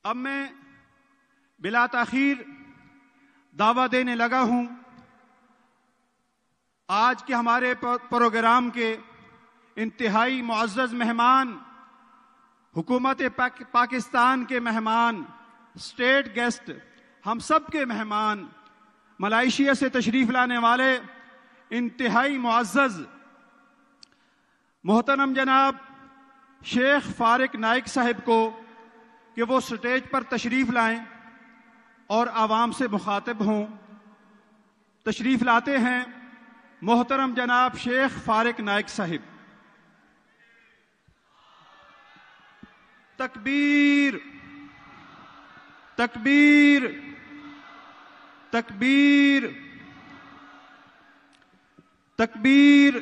اب میں بلا تاخیر دعویٰ دینے لگا ہوں آج کے ہمارے پروگرام کے انتہائی معزز مہمان، حکومت پاکستان کے مہمان، اسٹیٹ گیسٹ، ہم سب کے مہمان، ملائیشیا سے تشریف لانے والے انتہائی معزز محترم جناب شیخ فارق نائک صاحب کو کہ وہ سٹیج پر تشریف لائیں اور عوام سے مخاطب ہوں۔ تشریف لاتے ہیں محترم جناب شیخ فارق نائک صاحب۔ تکبیر، تکبیر، تکبیر، تکبیر۔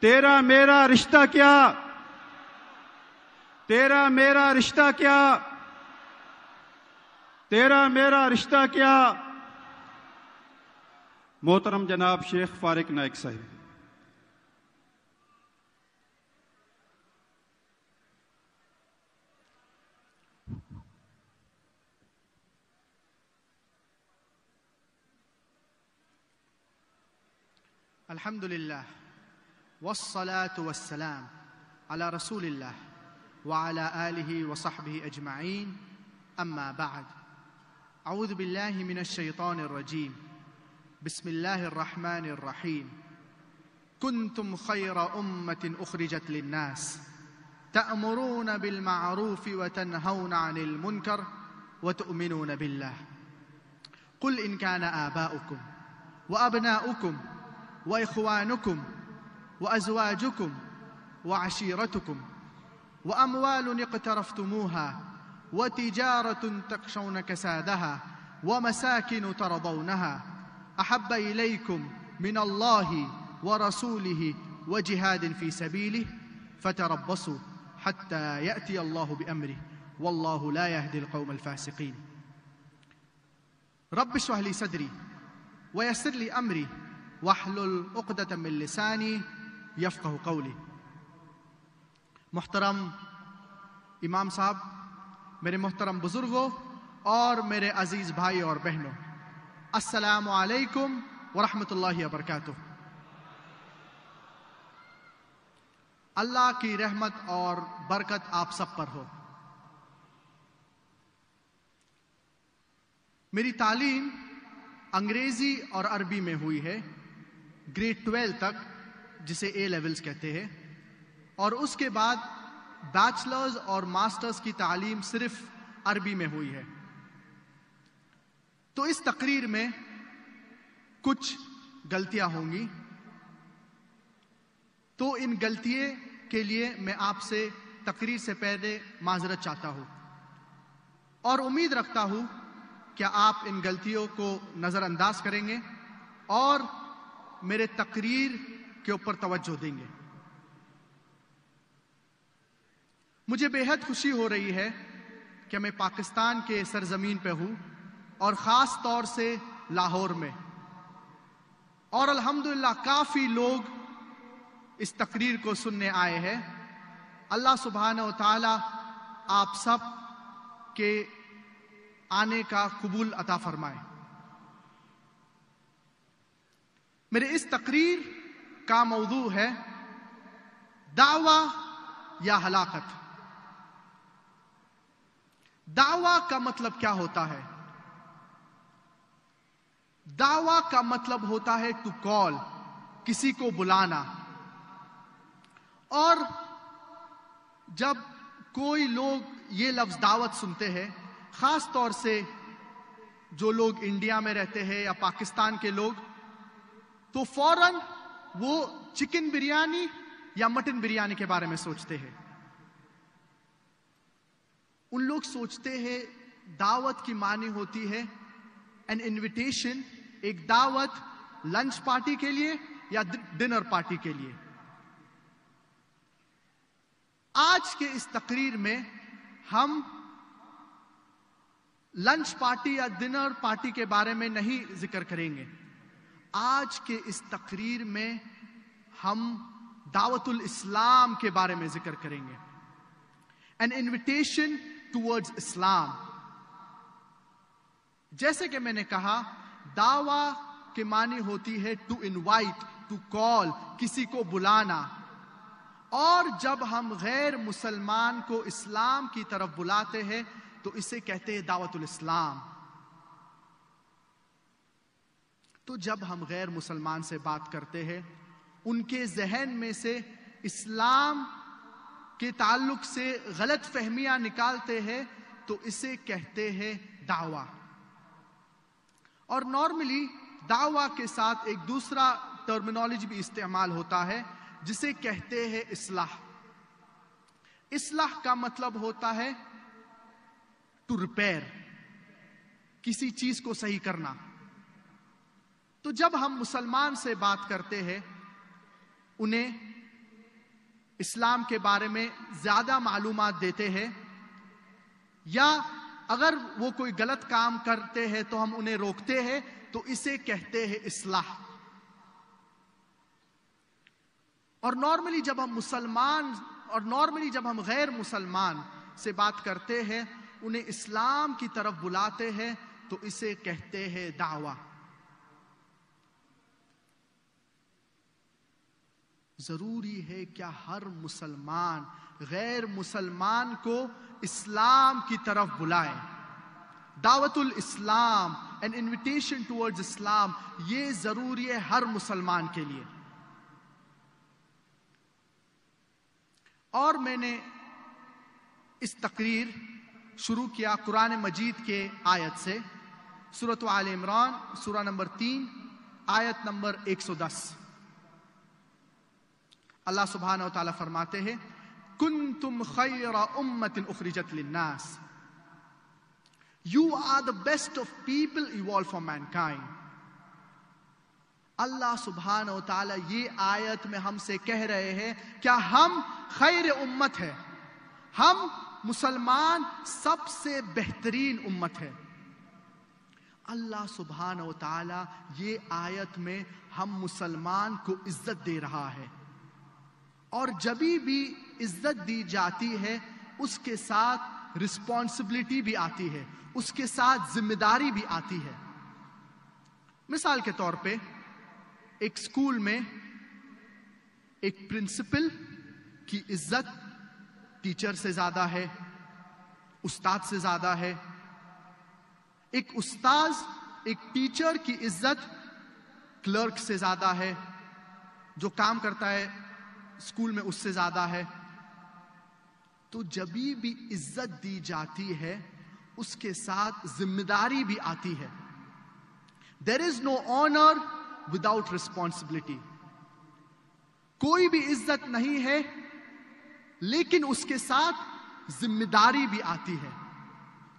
تیرا میرا رشتہ کیا، تیرا میرا رشتہ کیا، تیرا میرا رشتہ کیا۔ محترم جناب شیخ فارق نائک صاحب۔ الحمد للہ والصلاة والسلام على رسول اللہ وعلى آلہ وصحبہ اجمعین، اما بعد، اعوذ باللہ من الشیطان الرجیم، بسم اللہ الرحمن الرحیم۔ کنتم خیر امت اخرجت للناس تأمرون بالمعروف وتنہون عن المنکر وتؤمنون باللہ۔ قل ان كان آباؤكم وأبناؤكم وإخوانكم وأزواجكم وعشيرتكم وأموال اقترفتموها وتجارة تخشون كسادها ومساكن ترضونها أحب إليكم من الله ورسوله وجهاد في سبيله فتربصوا حتى يأتي الله بأمره والله لا يهدي القوم الفاسقين۔ رب اشرح لي صدري ويسر لي أمري واحلل عقدة من لسانی یفقہوا قولی۔ محترم امام صاحب، میرے محترم بزرگوں اور میرے عزیز بھائی اور بہنوں، السلام علیکم ورحمۃ اللہ وبرکاتہ۔ اللہ کی رحمت اور برکت آپ سب پر ہو۔ میری تعلیم انگریزی اور عربی میں ہوئی ہے، گریڈ 12 تک، جسے اے لیولز کہتے ہیں، اور اس کے بعد بیچلرز اور ماسٹرز کی تعلیم صرف عربی میں ہوئی ہے۔ تو اس تقریر میں کچھ غلطیاں ہوں گی، تو ان غلطیوں کے لیے میں آپ سے تقریر سے پہلے معذرت چاہتا ہوں، اور امید رکھتا ہوں کہ آپ ان غلطیوں کو نظر انداز کریں گے اور میرے تقریر کے اوپر توجہ دیں گے۔ مجھے بے حد خوشی ہو رہی ہے کہ میں پاکستان کے سرزمین پہ ہوں، اور خاص طور سے لاہور میں، اور الحمدللہ کافی لوگ اس تقریر کو سننے آئے ہیں۔ اللہ سبحانہ و تعالی آپ سب کے آنے کا قبول عطا فرمائے۔ میرے اس تقریر کا موضوع ہے دعویٰ یا ہلاکت۔ دعویٰ کا مطلب کیا ہوتا ہے؟ دعویٰ کا مطلب ہوتا ہے ٹو کال، کسی کو بلانا۔ اور جب کوئی لوگ یہ لفظ دعوت سنتے ہیں، خاص طور سے جو لوگ انڈیا میں رہتے ہیں یا پاکستان کے لوگ، تو فوراً وہ چکن بریانی یا مٹن بریانی کے بارے میں سوچتے ہیں۔ ان لوگ سوچتے ہیں دعوت کی معنی ہوتی ہے an invitation، ایک دعوت لنچ پارٹی کے لیے یا ڈنر پارٹی کے لیے۔ آج کے اس تقریر میں ہم لنچ پارٹی یا ڈنر پارٹی کے بارے میں نہیں ذکر کریں گے۔ آج کے اس تقریر میں ہم دعوت الاسلام کے بارے میں ذکر کریں گے۔ An invitation towards Islam. جیسے کہ میں نے کہا دعویٰ کے معنی ہوتی ہے ٹو انوائٹ، ٹو کال، کسی کو بلانا. اور جب ہم غیر مسلمان کو اسلام کی طرف بلاتے ہیں تو اسے کہتے ہیں دعوت الاسلام. تو جب ہم غیر مسلمان سے بات کرتے ہیں، ان کے ذہن میں سے اسلام کے تعلق سے غلط فہمیاں نکالتے ہیں تو اسے کہتے ہیں دعویٰ. اور نارملی دعویٰ کے ساتھ ایک دوسرا ٹرمینالوجی بھی استعمال ہوتا ہے جسے کہتے ہیں اصلاح. اصلاح کا مطلب ہوتا ہے ٹو ریپیئر، کسی چیز کو صحیح کرنا. تو جب ہم مسلمان سے بات کرتے ہیں، انہیں اسلام کے بارے میں زیادہ معلومات دیتے ہیں، یا اگر وہ کوئی غلط کام کرتے ہیں تو ہم انہیں روکتے ہیں، تو اسے کہتے ہیں اصلاح. اور نارملی جب ہم غیر مسلمان سے بات کرتے ہیں، انہیں اسلام کی طرف بلاتے ہیں تو اسے کہتے ہیں دعویٰ. ضروری ہے کیا ہر مسلمان غیر مسلمان کو اسلام کی طرف بلائے؟ دعوت الاسلام، an invitation towards اسلام، یہ ضروری ہے ہر مسلمان کے لیے. اور میں نے اس تقریر شروع کیا قرآن مجید کے آیت سے، سورۃ آل عمران سورہ نمبر 3 آیت نمبر 110. اللہ سبحانہ و تعالیٰ فرماتے ہیں کنتم خیر امت اخرجت للناس، You are the best of people evolved for mankind. اللہ سبحانہ و تعالیٰ یہ آیت میں ہم سے کہہ رہے ہیں کیا ہم خیر امت ہے، ہم مسلمان سب سے بہترین امت ہے. اللہ سبحانہ و تعالیٰ یہ آیت میں ہم مسلمان کو عزت دے رہا ہے. اور جبھی بھی عزت دی جاتی ہے اس کے ساتھ رسپانسبلٹی بھی آتی ہے، اس کے ساتھ ذمہ داری بھی آتی ہے. مثال کے طور پہ ایک اسکول میں ایک پرنسپل کی عزت ٹیچر سے زیادہ ہے، استاد سے زیادہ ہے. ایک استاذ ایک ٹیچر کی عزت کلرک سے زیادہ ہے، جو کام کرتا ہے اسکول میں اس سے زیادہ ہے. تو جبھی بھی عزت دی جاتی ہے اس کے ساتھ ذمہ داری بھی آتی ہے. There is no honor without responsibility. کوئی بھی عزت نہیں ہے لیکن اس کے ساتھ ذمہ داری بھی آتی ہے.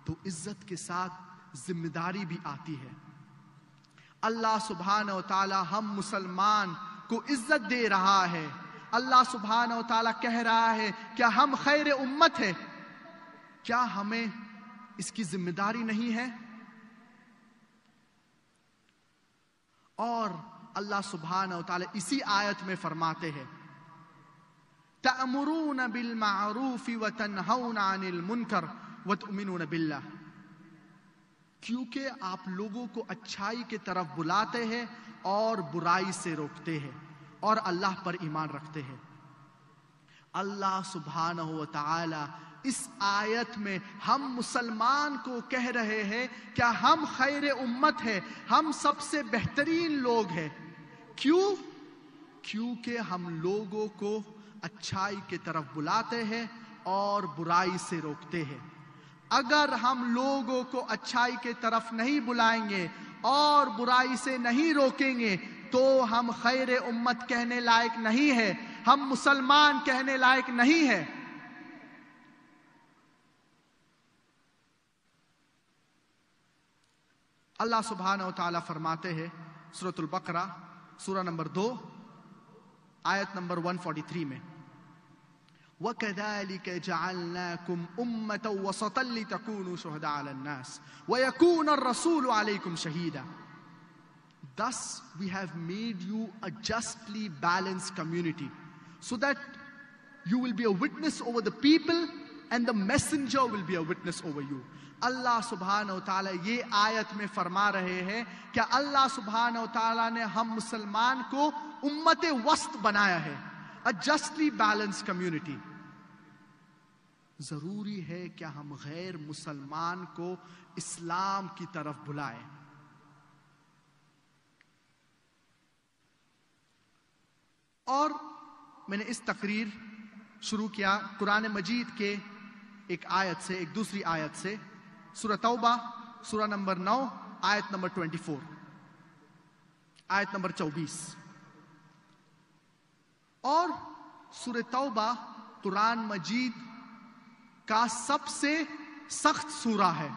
تو عزت کے ساتھ ذمہ داری بھی آتی ہے. اللہ سبحانہ و تعالی ہم مسلمان کو عزت دے رہا ہے. اللہ سبحانہ و تعالیٰ کہہ رہا ہے کیا ہم خیر امت ہے، کیا ہمیں اس کی ذمہ داری نہیں ہے؟ اور اللہ سبحانہ و تعالیٰ اسی آیت میں فرماتے ہیں تَأْمُرُونَ بِالْمَعْرُوفِ وَتَنْهَوْنَ عَنِ الْمُنْكَرِ وَتُؤْمِنُونَ بِاللَّهِ. کیونکہ آپ لوگوں کو اچھائی کی طرف بلاتے ہیں اور برائی سے روکتے ہیں اور اللہ پر ایمان رکھتے ہیں. اللہ سبحانہ و تعالی اس آیت میں ہم مسلمان کو کہہ رہے ہیں کیا ہم خیر امت ہے، ہم سب سے بہترین لوگ ہیں. کیوں؟ کیونکہ ہم لوگوں کو اچھائی کی طرف بلاتے ہیں اور برائی سے روکتے ہیں. اگر ہم لوگوں کو اچھائی کی طرف نہیں بلائیں گے اور برائی سے نہیں روکیں گے تو ہم خیر امت کہنے لائق نہیں ہے، ہم مسلمان کہنے لائق نہیں ہے. اللہ سبحانہ و تعالیٰ فرماتے ہیں سورۃ البقرہ سورہ نمبر 2 آیت نمبر 143 میں وَكَذَلِكَ جَعَلْنَاكُمْ أُمَّةً وَسَطًا لِتَكُونُوا شُهَدَاءَ عَلَى النَّاسِ وَيَكُونَ الرَّسُولُ عَلَيْكُمْ شَهِيدًا. Thus we have made you a justly balanced community so that you will be a witness over the people and the messenger will be a witness over you. اللہ سبحانہ و تعالیٰ یہ آیت میں فرما رہے ہیں کہ اللہ سبحانہ و تعالیٰ نے ہم مسلمان کو امت وسط بنایا ہے, a justly balanced community. ضروری ہے کہ ہم غیر مسلمان کو اسلام کی طرف بلائیں. اور میں نے اس تقریر شروع کیا قرآن مجید کے ایک آیت سے, ایک دوسری آیت سے, سورہ توبہ سورہ نمبر 9 آیت نمبر 24, آیت نمبر 24. اور سورہ توبہ قرآن مجید کا سب سے سخت سورہ ہے.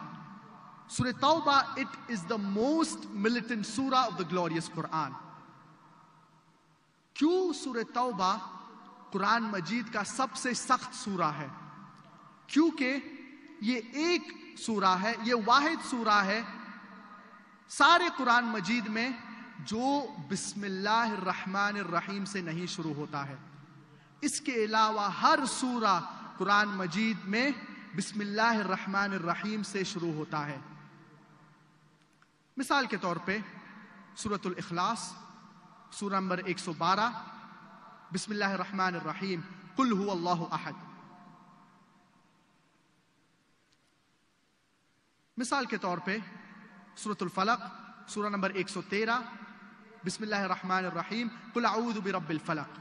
سورہ توبہ it is the most militant surah of the glorious Quran. کیوں سورہ توبہ قرآن مجید کا سب سے سخت سورہ ہے؟ کیونکہ یہ ایک سورہ ہے, یہ واحد سورہ ہے سارے قرآن مجید میں جو بسم اللہ الرحمن الرحیم سے نہیں شروع ہوتا ہے. اس کے علاوہ ہر سورہ قرآن مجید میں بسم اللہ الرحمن الرحیم سے شروع ہوتا ہے. مثال کے طور پہ سورۃ الاخلاص سورہ نمبر 112 بسم اللہ الرحمن الرحیم قل هو اللہ احد. مثال کے طور پہ سورۃ الفلق سورہ نمبر 113 بسم اللہ الرحمن الرحیم قل اعوذ برب الفلق.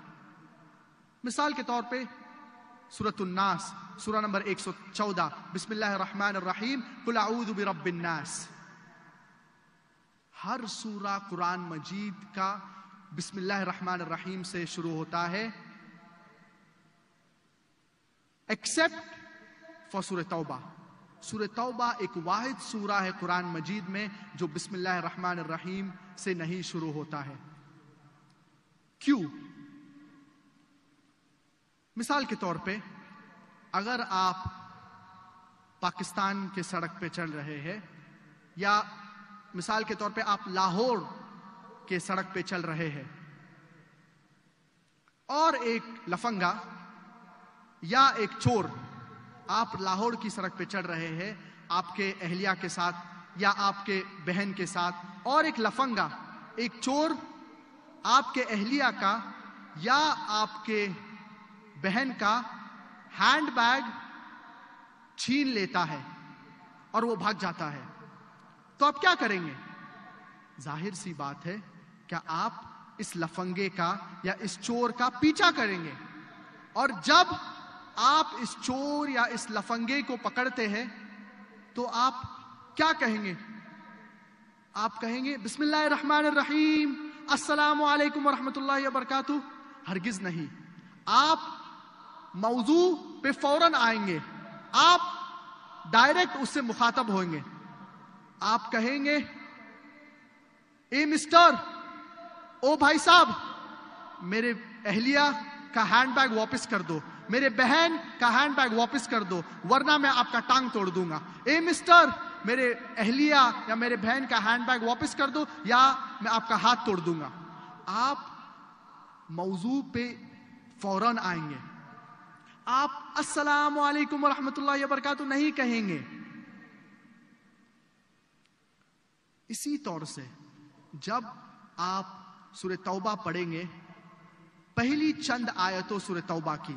مثال کے طور پہ سورۃ الناس سورہ نمبر 114 بسم اللہ الرحمن الرحیم قل اعوذ برب الناس. ہر سورہ قرآن مجید کا بسم اللہ الرحمن الرحیم سے شروع ہوتا ہے ایکسپٹ فار سورہ توبہ. سورہ توبہ ایک واحد سورہ ہے قرآن مجید میں جو بسم اللہ الرحمن الرحیم سے نہیں شروع ہوتا ہے. کیوں؟ مثال کے طور پہ اگر آپ پاکستان کے سڑک پہ چل رہے ہیں, یا مثال کے طور پہ آپ لاہور کے سڑک پہ چل رہے ہیں, اور ایک لفنگا یا ایک چور, آپ لاہور کی سڑک پہ چل رہے ہیں آپ کے اہلیہ کے ساتھ یا آپ کے بہن کے ساتھ, اور ایک لفنگا, ایک چور آپ کے اہلیہ کا یا آپ کے بہن کا ہینڈ بیگ چھین لیتا ہے اور وہ بھاگ جاتا ہے, تو آپ کیا کریں گے؟ ظاہر سی بات ہے کہ آپ اس لفنگے کا یا اس چور کا پیچھا کریں گے, اور جب آپ اس چور یا اس لفنگے کو پکڑتے ہیں تو آپ کیا کہیں گے؟ آپ کہیں گے بسم اللہ الرحمن الرحیم السلام علیکم ورحمۃ اللہ وبرکاتہ. ہرگز نہیں. آپ موضوع پہ فوراً آئیں گے, آپ ڈائریکٹ اس سے مخاطب ہوئیں گے. آپ کہیں گے اے مسٹر, او بھائی صاحب, میرے اہلیہ کا ہینڈ بیگ واپس کر دو, میرے بہن کا ہینڈ بیگ واپس کر دو ورنہ میں آپ کا ٹانگ توڑ دوں گا. اے مسٹر, میرے اہلیہ یا میرے بہن کا ہینڈ بیگ واپس کر دو یا میں آپ کا ہاتھ توڑ دوں گا. آپ موضوع پہ فوراً آئیں گے. آپ السلام علیکم ورحمۃ اللہ وبرکاتہ نہیں کہیں گے. اسی طور سے جب آپ سورہ توبہ پڑھیں گے, پہلی چند آیتوں سورہ توبہ کی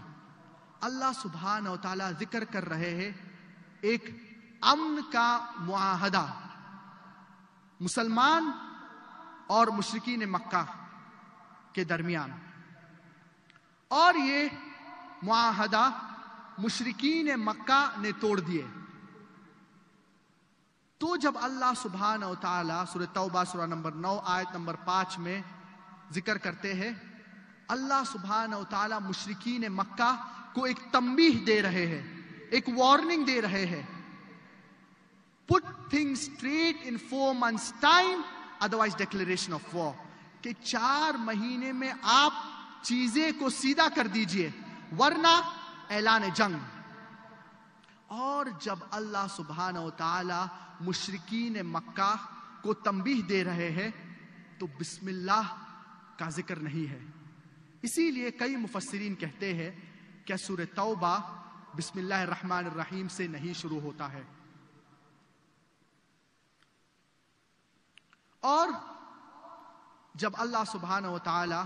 اللہ سبحانہ و تعالیٰ ذکر کر رہے ہیں ایک امن کا معاہدہ مسلمان اور مشرکین مکہ کے درمیان, اور یہ معاہدہ مشرکین مکہ نے توڑ دیے. تو جب اللہ سبحانہ و تعالیٰ سورہ توبہ سورہ نمبر 9 آیت نمبر 5 میں ذکر کرتے ہیں, اللہ سبحانہ و تعالیٰ مشرکین مکہ کو ایک تنبیہ دے رہے ہیں, ایک وارننگ دے رہے ہیں. Put things straight in 4 months time, otherwise declaration of war. کہ 4 مہینے میں آپ چیزیں کو سیدھا کر دیجئے ورنہ اعلان جنگ. اور جب اللہ سبحانہ و تعالی مشرکین مکہ کو تنبیہ دے رہے ہیں تو بسم اللہ کا ذکر نہیں ہے. اسی لیے کئی مفسرین کہتے ہیں کہ سورہ توبہ بسم اللہ الرحمن الرحیم سے نہیں شروع ہوتا ہے. اور جب اللہ سبحانہ و تعالی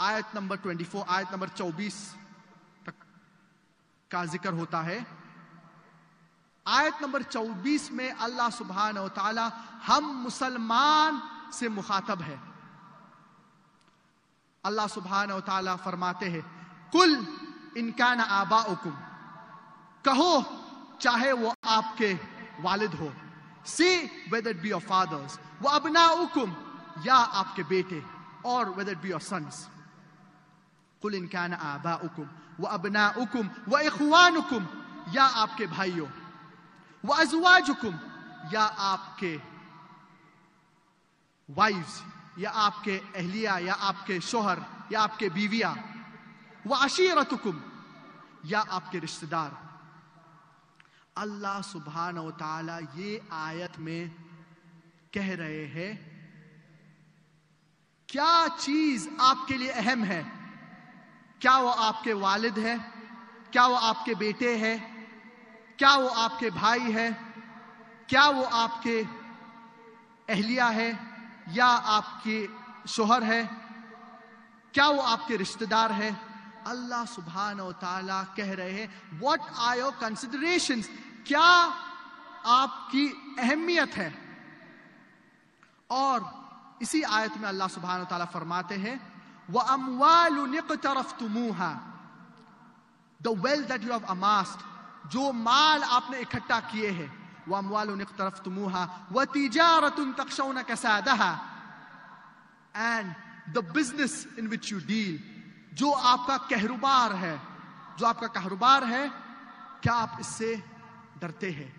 آیت نمبر 24 آیت نمبر 24 تک کا ذکر ہوتا ہے, آیت نمبر 24 میں اللہ سبحانہ و تعالی ہم مسلمان سے مخاطب ہے. اللہ سبحانہ و تعالی فرماتے ہیں قل ان کان آباؤکم, کہو چاہے وہ آپ کے والد ہو, say whether it be your fathers, وَأَبْنَاؤُكُمْ یا آپ کے بیٹے, or whether it be your sons. قُلْ إِنْ كَانَ آبَاؤُكُمْ وَأَبْنَاؤُكُمْ وَإِخْوَانُكُمْ یا آپ کے بھائیوں, وَأَزْوَاجُكُمْ یا آپ کے وائفز, یا آپ کے اہلیہ, یا آپ کے شوہر, یا آپ کے بیویاں, وَعَشِيرَتُكُمْ یا آپ کے رشتہ دار. اللہ سبحانہ و تعالی یہ آیت میں کہہ رہے ہیں کیا چیز آپ کے لیے اہم ہے. کیا وہ آپ کے والد ہے, کیا وہ آپ کے بیٹے ہے, کیا وہ آپ کے بھائی ہے, کیا وہ آپ کے اہلیہ ہے, یا آپ کے شوہر ہے, کیا وہ آپ کے رشتہ دار ہے. اللہ سبحانہ و تعالی کہہ رہے ہیں what are your considerations, کیا آپ کی اہمیت ہے. اور اسی آیت میں اللہ سبحانہ و تعالی فرماتے ہیں وَأَمْوَالٌ اقْتَرَفْتُمُوهَا, the wealth that you have amassed, جو مال آپ نے اکٹھا کیے ہیں, وَأَمْوَالٌ اقْتَرَفْتُمُوهَا وَتِجَارَةٌ تَخْشَوْنَ كَسَادَهَا, and the business in which you deal, جو آپ کا کاروبار ہے, جو آپ کا کاروبار ہے, کیا آپ اس سے ڈرتے ہیں.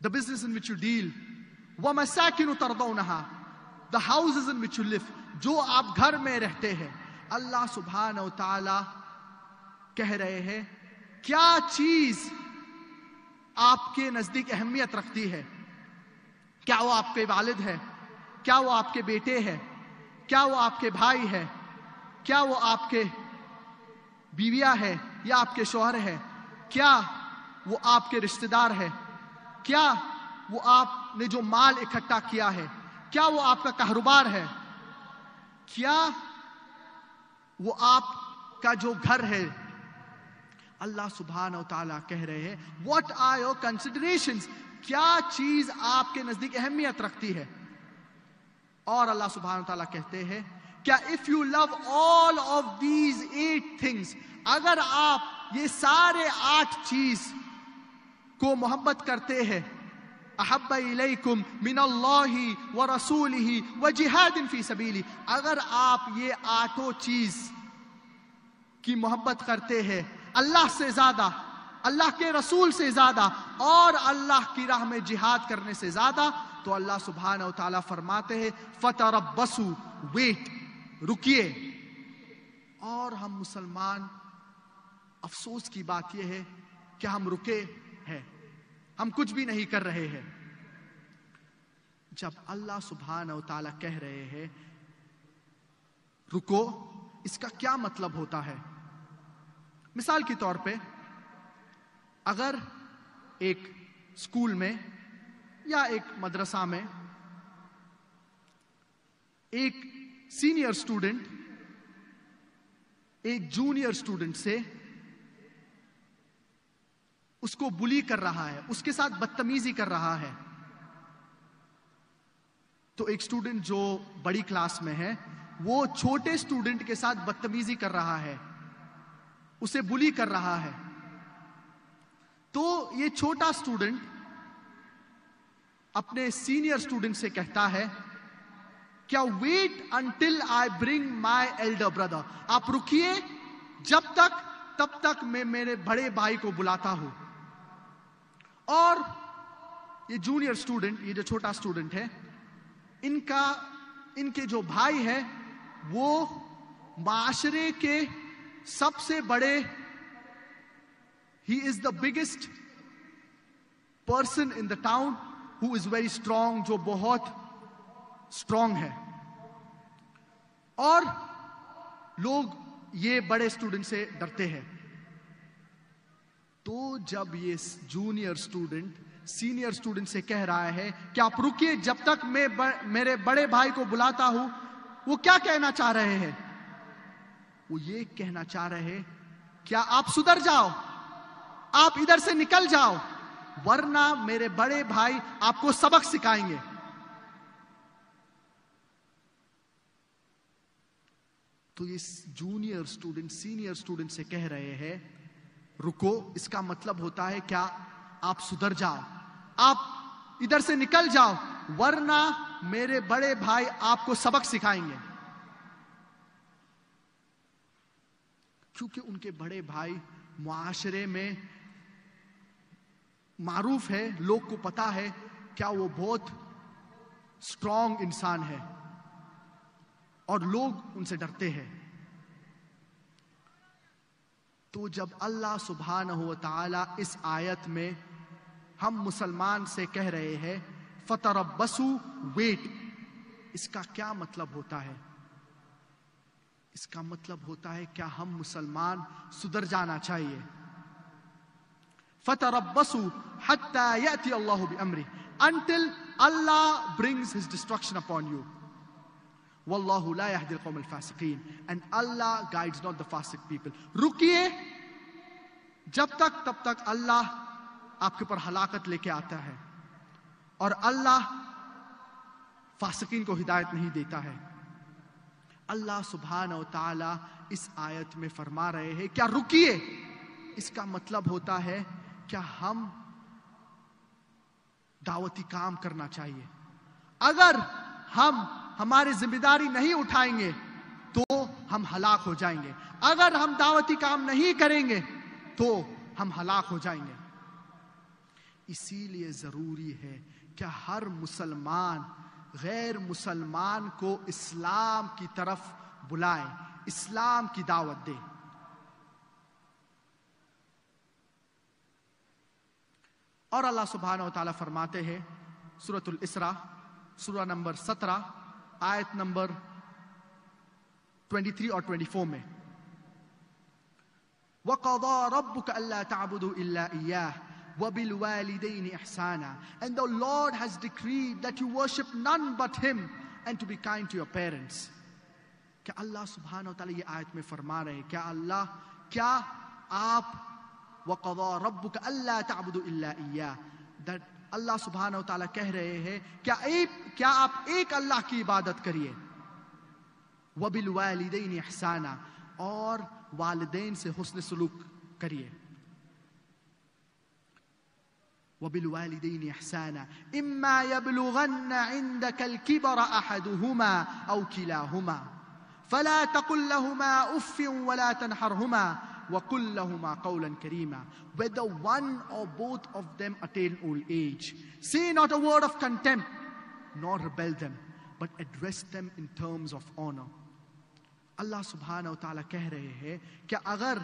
The business in which you deal, وَمَسَاكِنُ تَرْضَوْنَهَا, the houses in which you live, جو آپ گھر میں رہتے ہیں. اللہ سبحانہ و تعالی کہہ رہے ہیں کیا چیز آپ کے نزدیک اہمیت رکھتی ہے. کیا وہ آپ کے والد ہے, کیا وہ آپ کے بیٹے ہے, کیا وہ آپ کے بھائی ہے, کیا وہ آپ کے بیویاں ہے, یا آپ کے شوہر ہے, کیا وہ آپ کے رشتہ دار ہے, کیا وہ آپ نے جو مال اکٹھا کیا ہے, کیا وہ آپ کا کاروبار ہے, کیا وہ آپ کا جو گھر ہے. اللہ سبحانہ و تعالیٰ کہہ رہے ہیں what are your considerations, کیا چیز آپ کے نزدیک اہمیت رکھتی ہے. اور اللہ سبحانہ و تعالیٰ کہتے ہیں کیا if you love all of these 8 things, اگر آپ یہ سارے 8 چیز کو محبت کرتے ہیں, احب الیکم من اللہ ورسولہ وجہاد فی سبیلہ, اگر آپ یہ 8 چیز کی محبت کرتے ہیں اللہ سے زیادہ, اللہ کے رسول سے زیادہ, اور اللہ کی راہ میں جہاد کرنے سے زیادہ, تو اللہ سبحانہ و تعالیٰ فرماتے ہیں فتربصوا, ویٹ, رکیے. اور ہم مسلمان, افسوس کی بات یہ ہے کہ ہم رکے ہیں, ہم کچھ بھی نہیں کر رہے ہیں. جب اللہ سبحانہ و تعالیٰ کہہ رہے ہیں رکو, اس کا کیا مطلب ہوتا ہے. مثال کے طور پہ اگر ایک اسکول میں یا ایک مدرسہ میں ایک سینئر اسٹوڈنٹ ایک جونیئر اسٹوڈنٹ سے اس کو بلی کر رہا ہے, اس کے ساتھ بدتمیزی کر رہا ہے, تو ایک اسٹوڈنٹ جو بڑی کلاس میں ہے وہ چھوٹے اسٹوڈنٹ کے ساتھ بدتمیزی کر رہا ہے, اسے بلی کر رہا ہے, تو یہ چھوٹا اسٹوڈنٹ اپنے سینئر اسٹوڈنٹ سے کہتا ہے کیا wait until I bring my elder brother, آپ رکیے جب تک تب تک میں میرے بڑے بھائی کو بلاتا ہوں. اور یہ جونیئر اسٹوڈنٹ, یہ جو چھوٹا اسٹوڈنٹ ہے, ان کے جو بھائی ہے وہ معاشرے کے سب سے بڑے, he is the biggest person in the town who is very strong, جو بہت اسٹرانگ ہے. اور لوگ یہ بڑے اسٹوڈنٹ سے ڈرتے ہیں. تو جب یہ جونیئر اسٹوڈنٹ سینئر اسٹوڈنٹ سے کہہ رہا ہے کہ آپ رکیے جب تک میں میرے بڑے بھائی کو بلاتا ہوں، وہ کیا کہنا چاہ رہے ہیں؟ وہ یہ کہنا چاہ رہے ہیں کیا آپ سدھر جاؤ، آپ ادھر سے نکل جاؤ، ورنہ میرے بڑے بھائی آپ کو سبق سکھائیں گے۔ تو یہ جونیئر اسٹوڈنٹ سینئر اسٹوڈنٹ سے کہہ رہے ہیں رکو، اس کا مطلب ہوتا ہے کیا آپ سدھر جاؤ، آپ ادھر سے نکل جاؤ، ورنہ میرے بڑے بھائی آپ کو سبق سکھائیں گے۔ کیونکہ ان کے بڑے بھائی معاشرے میں معروف ہے، لوگ کو پتا ہے کیا وہ بہت اسٹرانگ انسان ہے اور لوگ ان سے ڈرتے ہیں۔ تو جب اللہ سبحانہ و تعالی اس آیت میں ہم مسلمان سے کہہ رہے ہیں فَتَرَبَّصُوا ویٹ، اس کا کیا مطلب ہوتا ہے؟ اس کا مطلب ہوتا ہے کیا ہم مسلمان سدھر جانا چاہیے؟ فَتَرَبَّصُوا حَتَّى يَأْتِيَ اللَّهُ بِأَمْرِهِ until Allah brings His destruction upon you. وَاللَّهُ لَا يَهْدِي الْقَوْمَ الْفَاسِقِينَ and Allah guides not the fasiq people. رکیے جب تک تب تک اللہ آپ کے پر ہلاکت لے کے آتا ہے، اور اللہ فاسقین کو ہدایت نہیں دیتا ہے۔ اللہ سبحانہ و تعالی اس آیت میں فرما رہے ہیں کیا رکیے، اس کا مطلب ہوتا ہے کیا ہم دعوتی کام کرنا چاہیے۔ اگر ہم ہماری ذمہ داری نہیں اٹھائیں گے تو ہم ہلاک ہو جائیں گے، اگر ہم دعوتی کام نہیں کریں گے تو ہم ہلاک ہو جائیں گے۔ اسی لیے ضروری ہے کہ ہر مسلمان غیر مسلمان کو اسلام کی طرف بلائے، اسلام کی دعوت دے۔ اور اللہ سبحانہ و تعالیٰ فرماتے ہیں سورۃ الاسراء سورہ نمبر 17 آیت نمبر 23 اور 24 میں وَقَضَى رَبُّكَ أَلَّا تَعْبُدُوا إِلَّا إِيَّاهُ وَبِالْوَالِدَيْنِ إِحْسَانًا and the Lord has decreed that you worship none but Him and to be kind to your parents۔ کیا اللہ سبحانہ وتعالی یہ آیت میں فرما رہے ہیں کیا آپ وَقَضَى رَبُّكَ أَلَّا تَعْبُدُوا إِلَّا إِيَّاهُ that اللہ سبحانہ وتعالی کہہ رہے ہیں کیا آپ ایک اللہ کی عبادت کریے، وَبِالْوَالِدَيْنِ إِحْسَانًا اور والدین سے حسن سلوک کریے۔ وَبِالْوَالِدَيْنِ إِحْسَانًا إِمَّا يَبْلُغَنَّ عِنْدَكَ الْكِبَرَ أَحَدُهُمَا أَوْ كِلَاهُمَا فَلَا تَقُلْ لَهُمَا أُفٍّ وَلَا تَنْهَرْهُمَا وَقُلْ لَهُمَا قَوْلًا كَرِيمًا whether one or both of them attain old age, say not a word of contempt nor rebel them, but address them in terms of honor۔ اللہ سبحانہ وتعالی کہہ رہے ہیں کہ اگر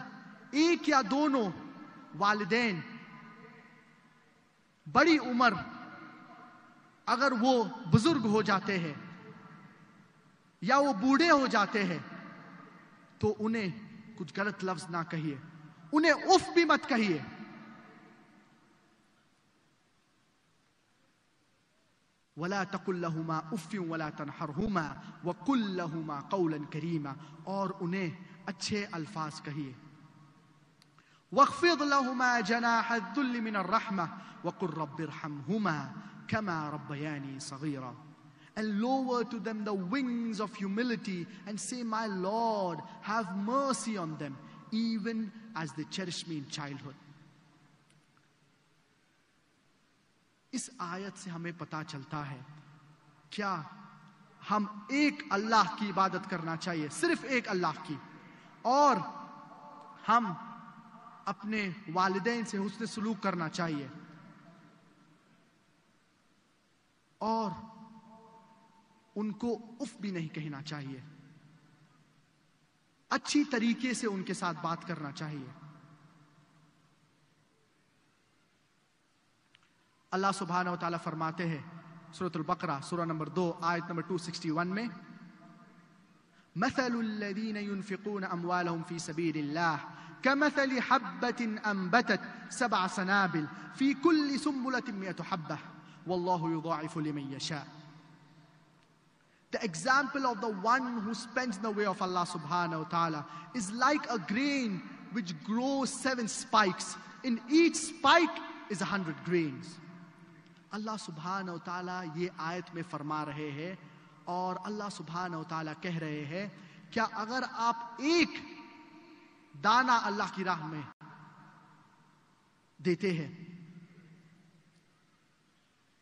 ایک یا دونوں والدین بڑی عمر اگر وہ بزرگ ہو جاتے ہیں یا وہ بوڑھے ہو جاتے ہیں تو انہیں کچھ غلط لفظ نہ کہیے، انہیں اف بھی مت کہیے۔ وَلَا تَقُلْ لَهُمَا أُفٍّ وَلَا تَنْحَرْهُمَا وَقُلْ لَهُمَا قَوْلًا كَرِيمًا اور انہیں اچھے الفاظ کہیے۔ وَاخْفِضْ لَهُمَا جَنَاحَ الذُّلِّ مِنَ الرَّحْمَةِ وَقُلْ رَبِّ ارْحَمْهُمَا كَمَا رَبَّيَانِي صَغِيرًا and lower to them the wings of humility and say, my Lord, have mercy on them even as they cherish me in childhood۔ اس آیت سے ہمیں پتا چلتا ہے کیا ہم ایک اللہ کی عبادت کرنا چاہیے، صرف ایک اللہ کی، اور ہم اپنے والدین سے حسن سلوک کرنا چاہیے، اور ان کو اف بھی نہیں کہنا چاہیے، اچھی طریقے سے ان کے ساتھ بات کرنا چاہیے۔ اللہ سبحانہ و تعالیٰ فرماتے ہیں سورۃ البقرہ سورہ نمبر 2 آیت نمبر 261 میں مثل الذين ينفقون اموالهم في سبيل الله كمثل حبة أنبتت 7 سنابل في كل سنبلة 100 حبة والله يضاعف لمن يشاء. The example of the one who spends in the way of Allah subhanahu wa ta'ala is like a grain which grows 7 spikes. In each spike is 100 grains. Allah subhanahu wa ta'ala یہ آیت میں فرما رہے ہیں اور اللہ سبحانہ و تعالیٰ کہہ رہے ہیں کیا اگر آپ ایک دانہ اللہ کی راہ میں دیتے ہیں,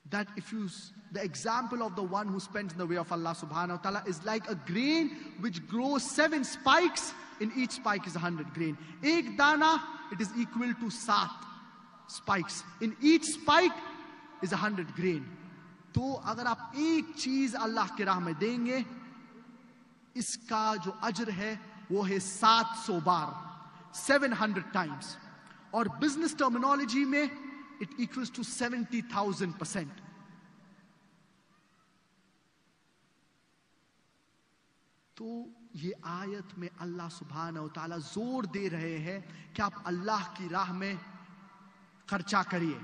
that if you, the example of the one who spends in the way of Allah subhanahu wa ta'ala is like a grain which grows 7 spikes, in each spike is 100 grain. ایک دانہ, it is equal to 7 spikes. In each spike is 100 grain. تو اگر آپ ایک چیز اللہ کے راہ میں دیں گے, اس کا جو اجر ہے وہ ہے 700 بار, 700 times. اور بزنس ٹرمینالوجی میں it equals to 70,000%. تو یہ آیت میں اللہ سبحانہ و تعالیٰ زور دے رہے ہیں کہ آپ اللہ کی راہ میں خرچہ کریے.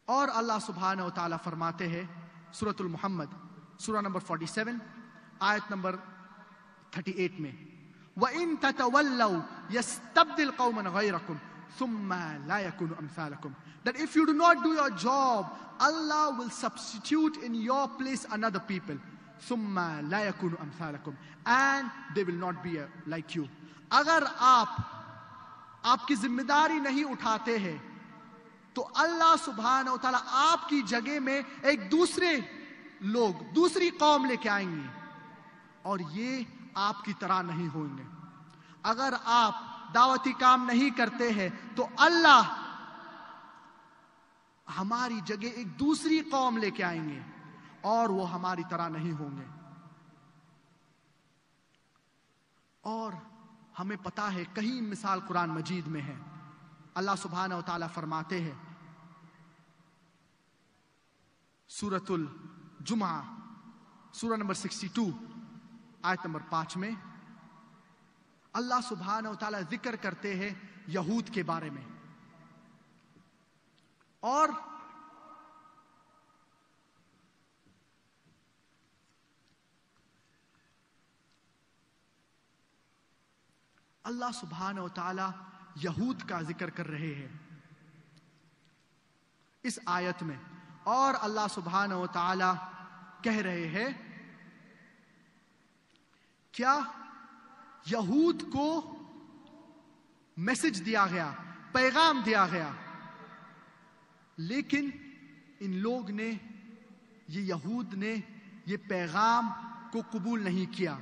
اور اللہ سبحانہ و تعالیٰ فرماتے ہیں سورۃ المحمد سورہ نمبر 47 آیت نمبر 38 میں, وَإِن تَتَوَلَّوْا يَسْتَبْدِلْ قَوْمًا غَيْرَكُمْ ثُمَّ لَا يَكُونُ أَمْثَالَكُمْ. That if you do not do your job, Allah will substitute in your place another people. ثُمَّ لَا يَكُونُ أَمْثَالَكُمْ. And they will not be like you. اگر آپ کی ذمہ داری نہیں اٹھاتے ہیں تو اللہ سبحانہ و تعالیٰ آپ کی جگہ میں ایک دوسرے لوگ, دوسری قوم لے کے آئیں گے اور یہ آپ کی طرح نہیں ہوں گے. اگر آپ دعوتی کام نہیں کرتے ہیں تو اللہ ہماری جگہ ایک دوسری قوم لے کے آئیں گے اور وہ ہماری طرح نہیں ہوں گے. اور ہمیں پتا ہے کہیں مثال قرآن مجید میں ہے. اللہ سبحانہ و تعالیٰ فرماتے ہیں سورۃ الجمعہ سورہ نمبر 62 آیت نمبر 5 میں اللہ سبحانہ و تعالیٰ ذکر کرتے ہیں یہود کے بارے میں, اور اللہ سبحانہ و تعالیٰ یہود کا ذکر کر رہے ہیں اس آیت میں. اور اللہ سبحانہ و تعالی کہہ رہے ہیں کیا یہود کو میسج دیا گیا, پیغام دیا گیا, لیکن ان لوگ نے, یہ یہود نے یہ پیغام کو قبول نہیں کیا.